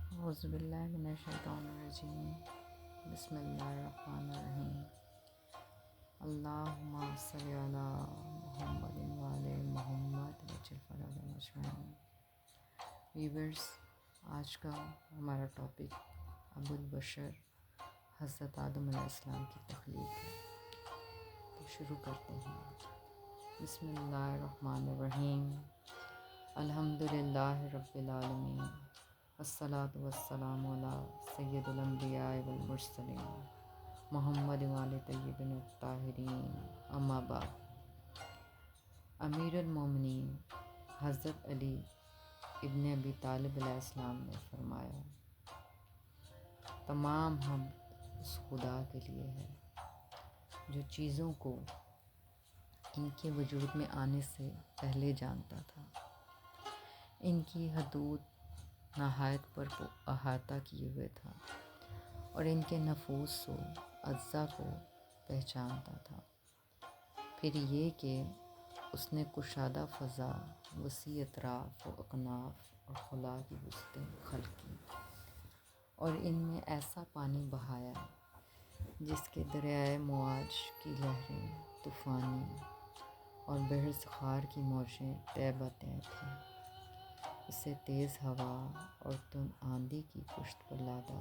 اعوذ باللہ من الشیطان الرجیم بسم اللہ الرحمن الرحیم اللہم صلی علی محمد وعلی محمد وجل فرجهم اجمعین۔ ویورز، آج کا ہمارا ٹاپک ابو البشر حضرت آدم علیہ السلام کی تخلیق ہے، تو شروع کرتے ہیں۔ بسم اللہ الرحمن الرحیم، الحمدللہ رب العالمین، والصلاة والسلام علی سید الانبیاء والمرسلین محمد وآل طیبین الطاہرین، اما بعد۔ امیر المومنین حضرت علی ابن ابی طالب علیہ السلام نے فرمایا، تمام حمد اس خدا کے لیے ہے جو چیزوں کو ان کے وجود میں آنے سے پہلے جانتا تھا، ان کی حدود نہایت پر احاطہ کیے ہوئے تھا اور ان کے نفوس و اجزا کو پہچانتا تھا۔ پھر یہ کہ اس نے کشادہ فضا، وسیع اطراف و اکناف اور خلا کی وسعتیں خلق کی اور ان میں ایسا پانی بہایا جس کے دریائے مواج کی لہریں طوفانی اور بحر سخار کی موجیں تہ بتہ تھیں۔ اسے تیز ہوا اور تند آندھی کی پشت پر لادا،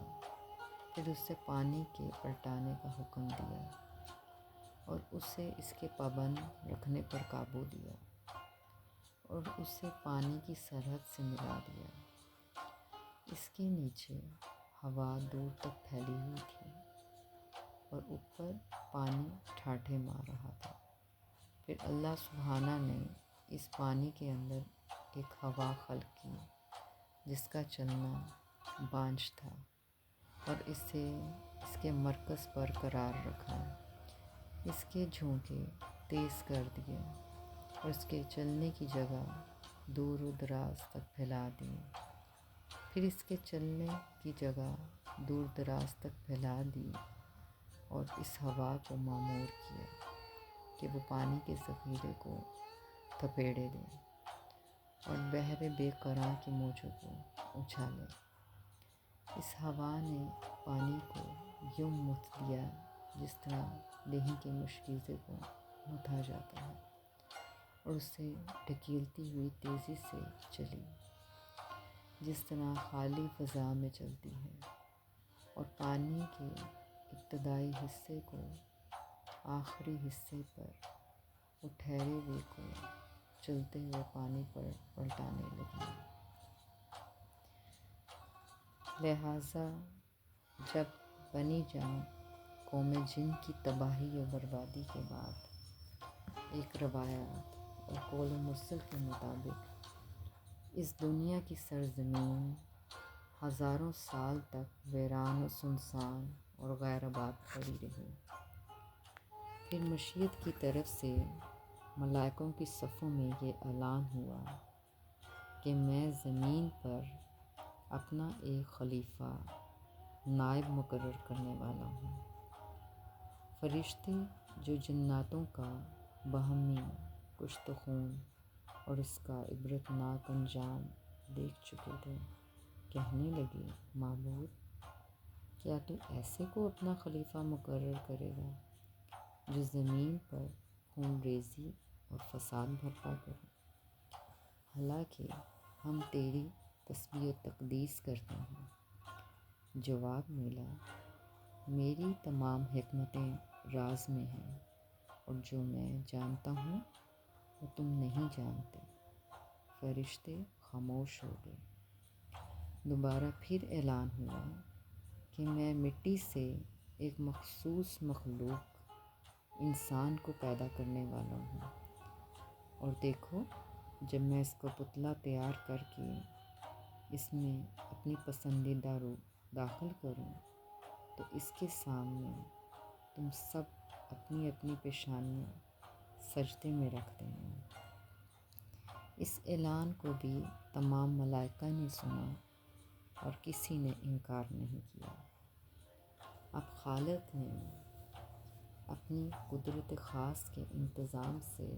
پھر اسے پانی کے پلٹانے کا حکم دیا اور اسے اس کے پابند رکھنے پر قابو دیا اور اسے پانی کی سرحد سے ملا دیا۔ اس کے نیچے ہوا دور تک پھیلی ہوئی تھی اور اوپر پانی ٹھاٹھے مار رہا تھا۔ پھر اللہ سبحانہ نے اس پانی کے اندر ایک ہوا خلق کی جس کا چلنا بانجھ تھا اور اسے اس کے مرکز پر قرار رکھا، اس کے جھونکے تیز کر دیے اور اس کے چلنے کی جگہ دور و دراز تک پھیلا دی۔ پھر اس کے چلنے کی جگہ دور دراز تک پھیلا دی اور اس ہوا کو معمور کیا کہ وہ پانی کے ذخیرے کو تھپیڑے دے اور بحر بے قرار کی موجوں کو اچھالے۔ اس ہوا نے پانی کو یوں متھ دیا جس طرح دہی کے مشکیزے کو متھا جاتا ہے اور اسے ڈھکیلتی ہوئی تیزی سے چلی جس طرح خالی فضا میں چلتی ہے، اور پانی کے ابتدائی حصے کو آخری حصے پر وہ ٹھہرے ہوئے کو چلتے ہوئے پانی پر پلٹانے لگی۔ لہٰذا جب بنی جان قوم جن کی تباہی و بربادی کے بعد ایک روایات اور قول و مرسل کے مطابق اس دنیا کی سرزمین ہزاروں سال تک ویران و سنسان اور غیر آباد پڑی رہی، پھر مشیت کی طرف سے ملائکوں کی صفوں میں یہ اعلان ہوا کہ میں زمین پر اپنا ایک خلیفہ نائب مقرر کرنے والا ہوں۔ فرشتے جو جناتوں کا باہمی کشت و خون اور اس کا عبرتناک انجام دیکھ چکے تھے کہنے لگے، معبود، کیا تو ایسے کو اپنا خلیفہ مقرر کرے گا جو زمین پر خون ریزی اور فساد برپا کرے؟ حالانکہ ہم تیری تسبیح و تقدیس کرتے ہیں۔ جواب ملا، میری تمام حکمتیں راز میں ہیں اور جو میں جانتا ہوں وہ تم نہیں جانتے۔ فرشتے خاموش ہو گئے۔ دوبارہ پھر اعلان ہوا کہ میں مٹی سے ایک مخصوص مخلوق انسان کو پیدا کرنے والا ہوں، اور دیکھو جب میں اس کا پتلا تیار کر کے اس میں اپنی پسندیدہ روح داخل کروں تو اس کے سامنے تم سب اپنی اپنی پیشانیاں سجدے میں رکھ دینا۔ اس اعلان کو بھی تمام ملائکہ نے سنا اور کسی نے انکار نہیں کیا۔ اب خالق نے اپنی قدرت خاص کے انتظام سے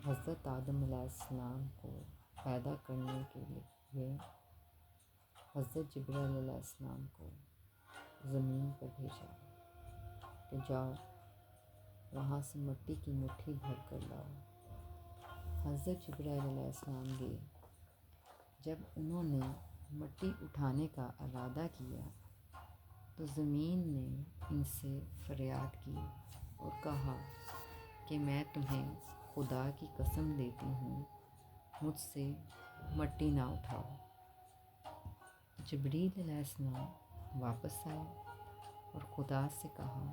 حضرت آدم علیہ السلام کو پیدا کرنے کے لیے حضرت جبرائیل علیہ السلام کو زمین پر بھیجا کہ جاؤ وہاں سے مٹی کی مٹھی بھر کر لاؤ۔ حضرت جبرائیل علیہ السلام گئے۔ جب انہوں نے مٹی اٹھانے کا ارادہ کیا تو زمین نے ان سے فریاد کی اور کہا کہ میں تمہیں خدا کی قسم دیتی ہوں، مجھ سے مٹی نہ اٹھاؤ۔ جبریل علیہ السلام واپس آئے اور خدا سے کہا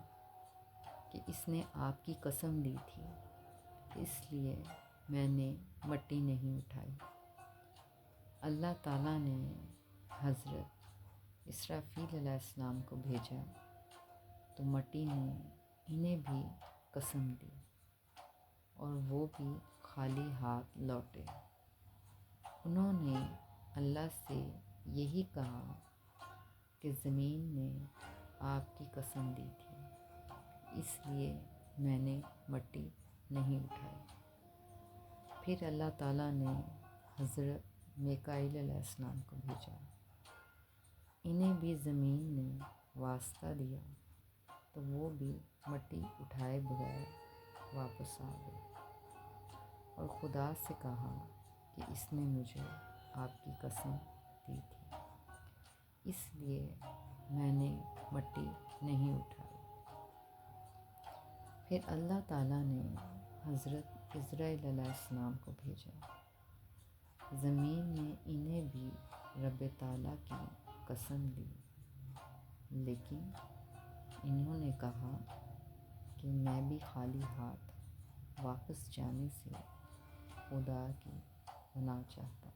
کہ اس نے آپ کی قسم دی تھی، اس لیے میں نے مٹی نہیں اٹھائی۔ اللہ تعالیٰ نے حضرت اسرافیل علیہ السلام کو بھیجا تو مٹی نے انہیں بھی قسم دی اور وہ بھی خالی ہاتھ لوٹے۔ انہوں نے اللہ سے یہی کہا کہ زمین نے آپ کی قسم دی تھی، اس لیے میں نے مٹی نہیں اٹھائی۔ پھر اللہ تعالیٰ نے حضرت میکائیل علیہ السلام کو بھیجا، انہیں بھی زمین نے واسطہ دیا تو وہ بھی مٹی اٹھائے بغیر واپس آ گئے اور خدا سے کہا کہ اس نے مجھے آپ کی قسم دی تھی، اس لیے میں نے مٹی نہیں اٹھائی۔ پھر اللہ تعالیٰ نے حضرت اسرائیل علیہ السلام کو بھیجا، زمین نے انہیں بھی رب تعالیٰ کی قسم دی، لیکن انہوں نے کہا کہ میں بھی خالی ہاتھ واپس جانے سے خدا کی پناہ چاہتا۔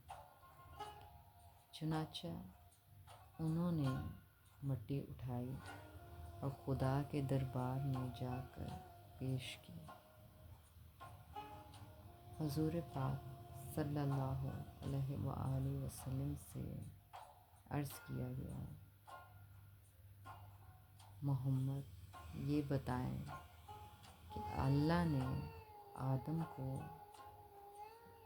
چنانچہ انہوں نے مٹی اٹھائی اور خدا کے دربار میں جا کر پیش کی۔ حضور پاک صلی اللہ علیہ وآلہ وسلم سے عرض کیا گیا، محمد یہ بتائیں کہ اللہ نے آدم کو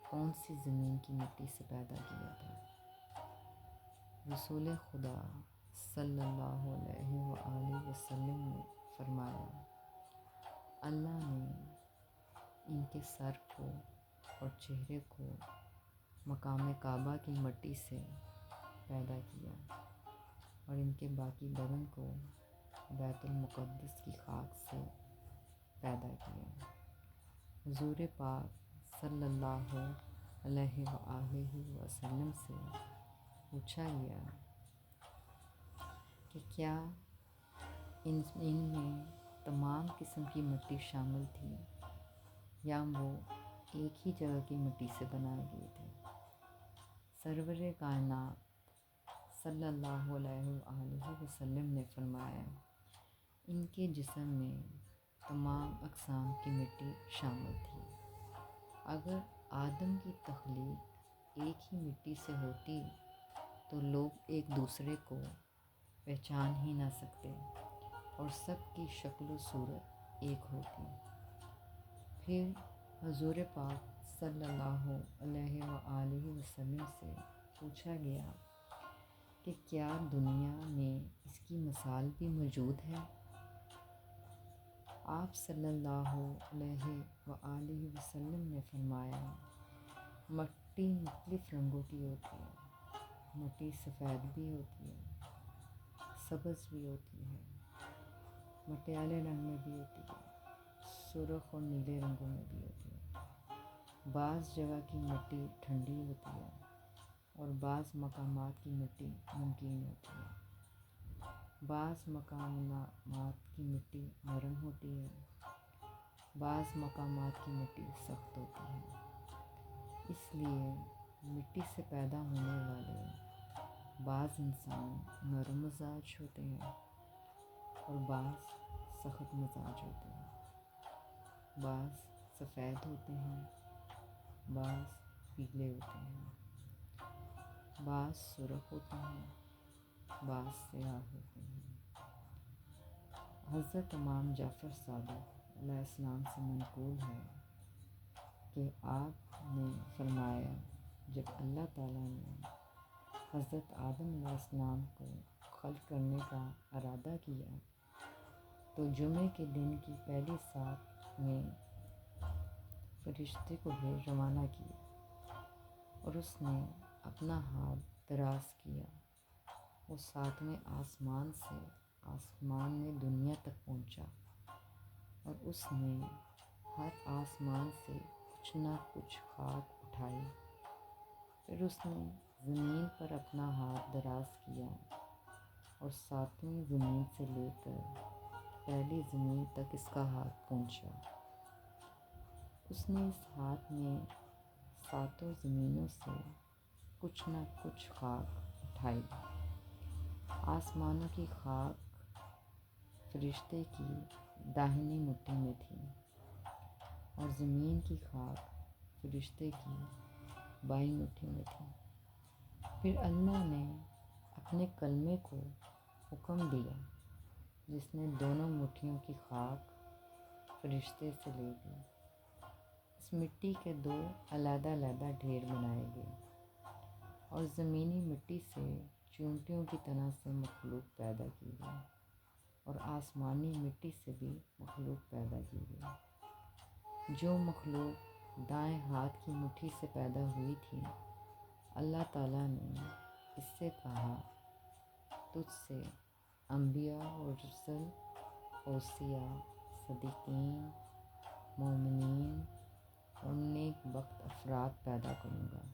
کون سی زمین کی مٹی سے پیدا کیا تھا؟ رسول خدا صلی اللہ علیہ وآلہ وسلم نے فرمایا، اللہ نے ان کے سر کو اور چہرے کو مقام کعبہ کی مٹی سے پیدا کیا اور ان کے باقی بدن کو بیت المقدس کی خاک سے پیدا کیا۔ حضور پاک صلی اللہ علیہ وآلہ وسلم سے پوچھا گیا کہ کیا ان میں تمام قسم کی مٹی شامل تھی یا وہ ایک ہی جگہ کی مٹی سے بنائے گئے تھے؟ سرور کائنات صلی اللہ علیہ وآلہ وسلم نے فرمایا، ان کے جسم میں تمام اقسام کی مٹی شامل تھی۔ اگر آدم کی تخلیق ایک ہی مٹی سے ہوتی تو لوگ ایک دوسرے کو پہچان ہی نہ سکتے اور سب کی شکل و صورت ایک ہوتی۔ پھر حضور پاک صلی اللہ علیہ وآلہ وسلم سے پوچھا گیا کہ کیا دنیا میں اس کی مثال بھی موجود ہے؟ آپ صلی اللہ علیہ وآلہ وسلم نے فرمایا، مٹی مختلف رنگوں کی ہوتی ہے، مٹی سفید بھی ہوتی ہے، سبز بھی ہوتی ہے، مٹیالے رنگ میں بھی ہوتی ہے، سرخ اور نیلے رنگوں میں بھی ہوتی ہے۔ بعض جگہ کی مٹی ٹھنڈی ہوتی ہے اور بعض مقامات کی مٹی نمکین ہوتی ہے۔ بعض مقامات کی مٹی نرم ہوتی ہے، بعض مقامات کی مٹی سخت ہوتی ہے۔ اس لیے مٹی سے پیدا ہونے والے بعض انسان نرم مزاج ہوتے ہیں اور بعض سخت مزاج ہوتے ہیں، بعض سفید ہوتے ہیں، بعض پیلے ہوتے ہیں، بعض سرخ ہوتے ہیں، بعض سیاہ ہوتے ہیں۔ حضرت امام جعفر صادق علیہ السلام سے منقول ہے کہ آپ نے فرمایا، جب اللہ تعالیٰ نے حضرت آدم علیہ السلام کو خلق کرنے کا ارادہ کیا تو جمعے کے دن کی پہلی سات میں فرشتے کو روانہ کیا اور اس نے اپنا ہاتھ دراز کیا۔ وہ ساتویں آسمان سے آسمان میں دنیا تک پہنچا اور اس نے ہر آسمان سے کچھ نہ کچھ خاک اٹھائی۔ پھر اس نے زمین پر اپنا ہاتھ دراز کیا اور ساتویں زمین سے لے کر پہلی زمین تک اس کا ہاتھ پہنچا۔ اس نے اس ہاتھ میں ساتوں زمینوں سے کچھ نہ کچھ خاک اٹھائی۔ آسمانوں کی خاک فرشتے کی داہنی مٹھی میں تھی اور زمین کی خاک فرشتے کی بائیں مٹھی میں تھی۔ پھر اللہ نے اپنے کلمے کو حکم دیا جس نے دونوں مٹھیوں کی خاک فرشتے سے لے لی۔ اس مٹی کے دو علیحدہ علیحدہ ڈھیر بنائے گئے اور زمینی مٹی سے چونٹیوں کی طرح سے مخلوق پیدا کی گئی اور آسمانی مٹی سے بھی مخلوق پیدا کی گئی۔ جو مخلوق دائیں ہاتھ کی مٹھی سے پیدا ہوئی تھی، اللہ تعالیٰ نے اس سے کہا، تجھ سے انبیاء اور رسل، اوصیاء، صدیقین، مومنین اور نیک بخت افراد پیدا کروں گا،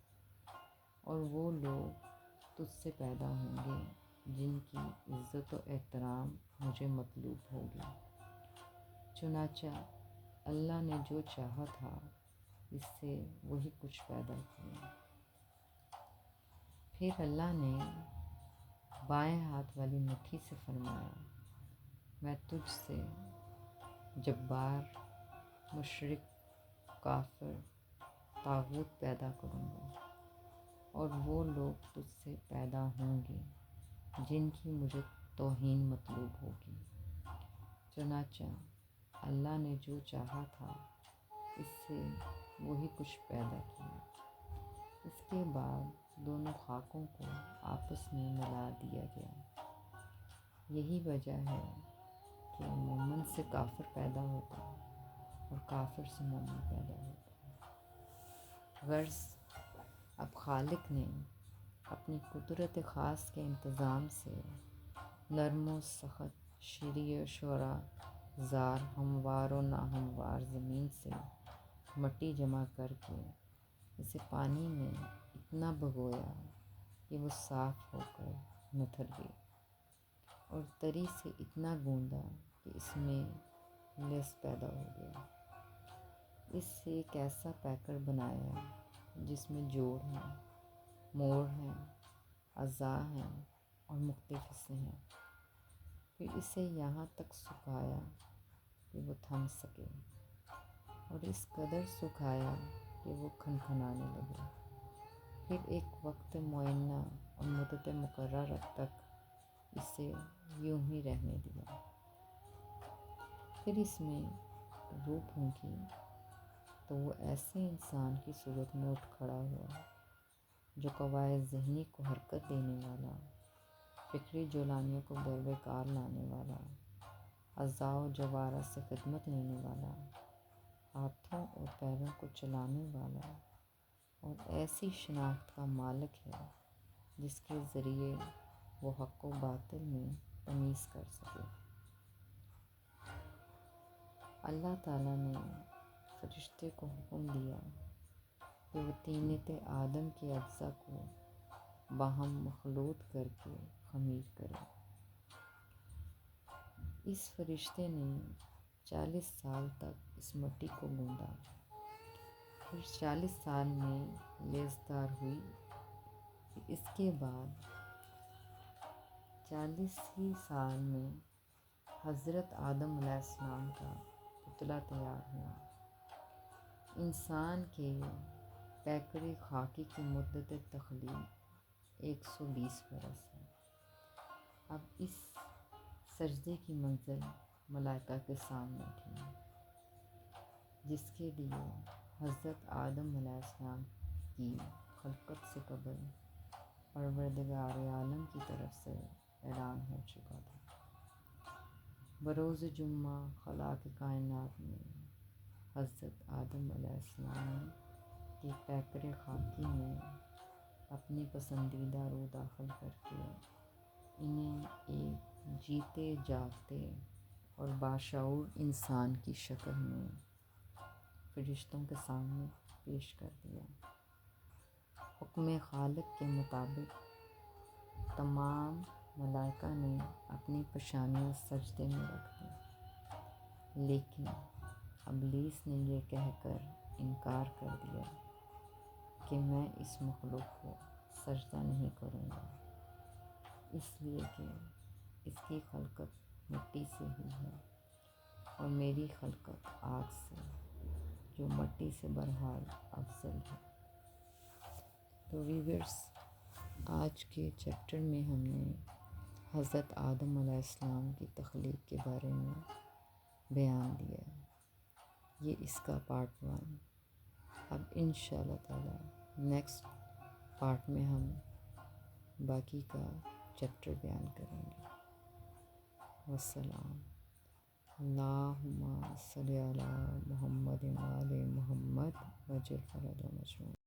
اور وہ لوگ تجھ سے پیدا ہوں گے جن کی عزت و احترام مجھے مطلوب ہوگی۔ چنانچہ اللہ نے جو چاہا تھا اس سے وہی کچھ پیدا کیا۔ پھر اللہ نے بائیں ہاتھ والی مٹھی سے فرمایا، میں تجھ سے جبار، مشرک، کافر، طاغوت پیدا کروں گا، اور وہ لوگ تجھ سے پیدا ہوں گے جن کی مجھے توہین مطلوب ہوگی۔ چنانچہ اللہ نے جو چاہا تھا اس سے وہی کچھ پیدا کیا۔ اس کے بعد دونوں خاکوں کو آپس میں ملا دیا گیا۔ یہی وجہ ہے کہ مومن سے کافر پیدا ہوتا ہے اور کافر سے مومن پیدا ہوتا ہے۔ غرض اب خالق نے اپنی قدرت خاص کے انتظام سے نرم و سخت، شرعی و شرع، زار، ہموار و ناہموار زمین سے مٹی جمع کر کے اسے پانی میں اتنا بھگویا کہ وہ صاف ہو کر نتھر گئی، اور تری سے اتنا گوندا کہ اس میں لس پیدا ہو گیا۔ اس سے ایک ایسا پیکر بنایا جس میں جوڑ ہیں، موڑ ہیں، اعضاء ہیں اور مختلف حصے ہیں۔ پھر اسے یہاں تک سکھایا کہ وہ تھم سکے، اور اس قدر سکھایا کہ وہ کھنکھنانے لگے۔ پھر ایک وقت معینہ اور مدت مقررہ تک اسے یوں ہی رہنے دیا۔ پھر اس میں روح پھونکی تو وہ ایسے انسان کی صورت میں اٹھ کھڑا ہوا جو قواعد ذہنی کو حرکت دینے والا، فکری جولانیوں کو کار لانے والا، اعضاء و جوارح سے خدمت لینے والا، ہاتھوں اور پیروں کو چلانے والا، اور ایسی شناخت کا مالک ہے جس کے ذریعے وہ حق و باطل میں تمیز کر سکے۔ اللہ تعالیٰ نے فرشتے کو حکم دیا کہ وہ طینت آدم کے اجزاء کو باہم مخلوط کر کے خمیر کرے۔ اس فرشتے نے 40 سال تک اس مٹی کو گوندا، پھر 40 سال میں لیسدار ہوئی۔ اس کے بعد 40 ہی سال میں حضرت آدم علیہ السلام کا پتلا تیار ہوا۔ انسان کے پیکر خاکی کی مدت تخلیق 120 برس ہے۔ اب اس سجدے کی منزل ملائکہ کے سامنے تھی، جس کے لیے حضرت آدم علیہ السلام کی خلقت سے قبل پروردگار عالم کی طرف سے اعلان ہو چکا تھا۔ بروز جمعہ خلاق کائنات میں حضرت آدم علیہ السلام کی پیکر خاکی میں اپنی پسندیدہ روح داخل کر کے انہیں ایک جیتے جاگتے اور باشعور انسان کی شکل میں فرشتوں کے سامنے پیش کر دیا۔ حکم خالق کے مطابق تمام ملائکہ نے اپنی پیشانیاں سجدے میں رکھ دیں، لیکن ابلیس نے یہ کہہ کر انکار کر دیا کہ میں اس مخلوق کو سجدہ نہیں کروں گا، اس لیے کہ اس کی خلقت مٹی سے ہی ہے اور میری خلقت آگ سے، جو مٹی سے بہرحال افضل ہے۔ تو ویورس، آج کے چیپٹر میں ہم نے حضرت آدم علیہ السلام کی تخلیق کے بارے میں بیان دیا ہے۔ یہ اس کا پارٹ 1۔ اب انشاءاللہ تعالی نیکسٹ پارٹ میں ہم باقی کا چیپٹر بیان کریں گے۔ والسلام۔ اللہم صلی علی محمد و آل محمد وجل فرج و مجموع۔